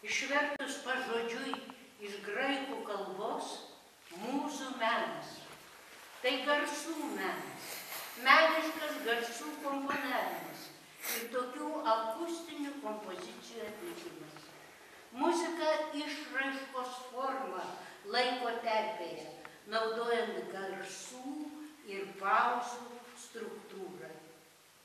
Išvertus pažodžiui iš graikų kalbos mūzų menas. Tai garsų menas, meniškas garsų komponavimas ir tokių akustinių kompozicijų atlikimas. Muzika išraiškos forma laiko terpėje, naudojant garsų ir pauzų struktūrą.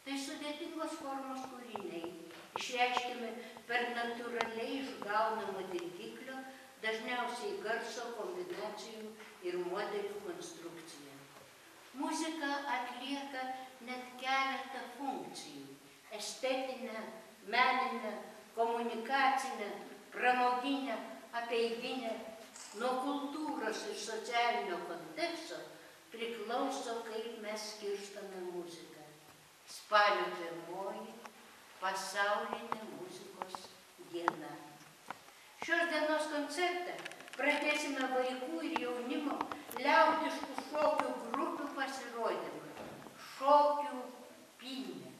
Tai sudėtingos formos kūriniai, išreiškiami per natūraliai išgaunamą dirgiklio, dažniausiai garso kombinacijų ir modelių konstrukciją. Muzika atlieka net keletą funkcijų – estetinę, meninę, komunikacinę, pramoginę, apeiginę. Nuo kultūros ir socialinio konteksto priklauso, kaip mes skirstame muziką. Spalio 1 pasaulinė muzikos diena. Šios dienos koncertą pradėsime vaikų ir jaunimo liaudiškų šokių grupių pasirodymą. Šokių pynė.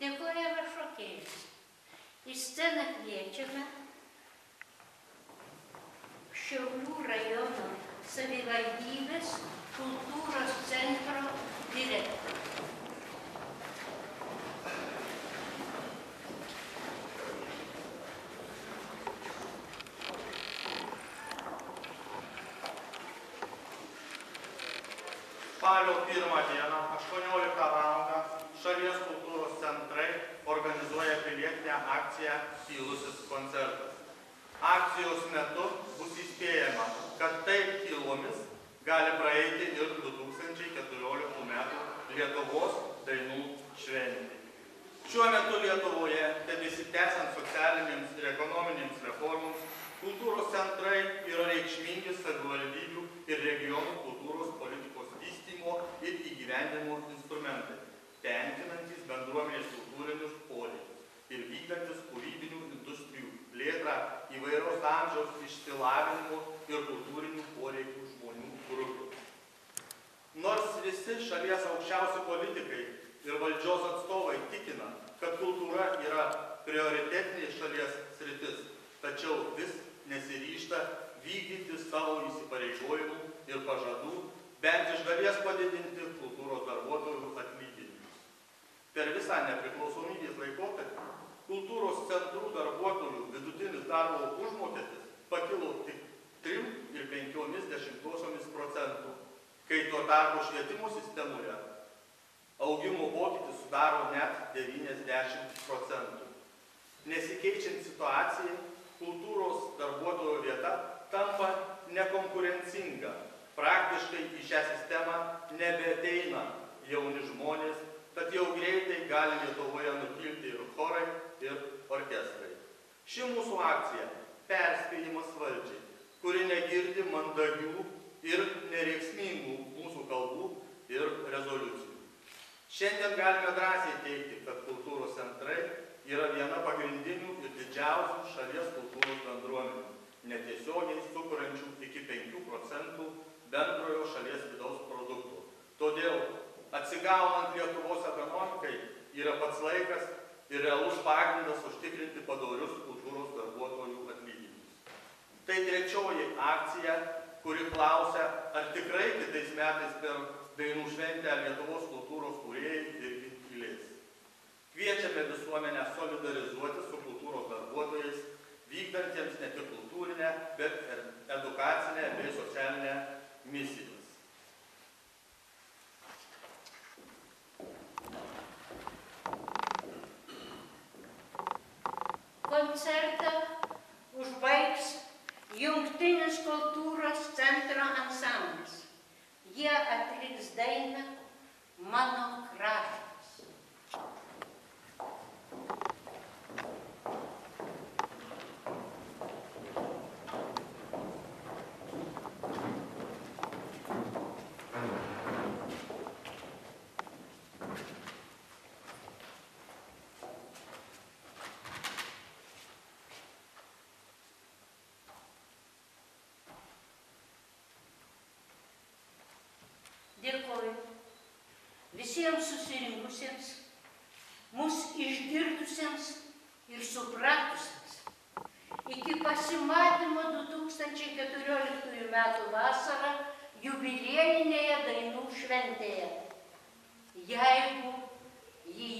Dėkojame šokėjus. Į sceną kviečiame Šiaulių rajono savivaldybės kultūros centro direktorių. Spalio 1 dieną, 18 val. Šalies kultūros centrai organizuoja pilietinę akciją Tylusis koncertas. Akcijos metu bus įspėjama, kad taip tylomis gali praeiti ir 2014 metų Lietuvos dainų šventė. Šiuo metu Lietuvoje, tebesitęsiant socialinėms ir ekonominėms reformoms, kultūros centrai yra reikšmingi savivaldybių ir regionų kultūros politikos vystymo ir įgyvendinimo instrumentai, tenkinantys bendruomenės kultūrinius poreikius ir vykdantis kūrybinių industrijų plėtrą įvairaus amžiaus išsilavinimo ir kultūrinių poreikių žmonių grupių. Nors visi šalies aukščiausi politikai ir valdžios atstovai tikina, kad kultūra yra prioritetinė šalies sritis, tačiau vis nesiryžta vykdyti savo įsipareigojimų ir pažadų, bent iš dalies padidinti kultūros darbuotojų atlyginimus. Per visą nepriklausomybės laikotarpį kultūros centrų darbuotojų vidutinis darbo užmokestis pakilo tik 3,5%, kai tuo tarpu švietimo sistemoje augimo pokytis sudaro net 90%. Nesikeičiant situacijai, kultūros darbuotojo vieta tampa nekonkurencinga. Praktiškai į šią sistemą nebeateina jauni žmonės, tad jau greitai gali Lietuvoje nutilti ir chorai, ir orkestrai. Ši mūsų akcija perspėjimas valdžiai, kuri negirdi mandagių ir nereiksmingų mūsų kalbų ir rezoliucijų. Šiandien galime drąsiai teigti, kad kultūros centrai yra viena pagrindinių ir didžiausių šalies kultūros bendruomenių, netiesiogiai sukuriančių iki 5% bendrojo šalies vidaus produkto. Todėl atsigaunant Lietuvos ekonomikai yra pats laikas ir realus pagrindas užtikrinti padorius kultūros darbuotojų atlyginimus. Tai trečioji akcija, kuri klausia, ar tikrai kitais metais per dainų šventę Lietuvos kultūros kūrėjai irgi tylės. Kviečiame visuomenę solidarizuoti su kultūros darbuotojais, vykdantiems ne tik kultūrinę, bet ir edukacinę bei socialinę misiją. Koncertą užbaigs Jungtinis kultūros centro ansamblis. Jie atliks dainą Mano kraštas. Dėkoju visiems susirinkusiems, mus išgirdusiems ir supratusiems. Iki pasimatymo 2014 metų vasarą jubiliejinėje dainų šventėje. Jeigu jį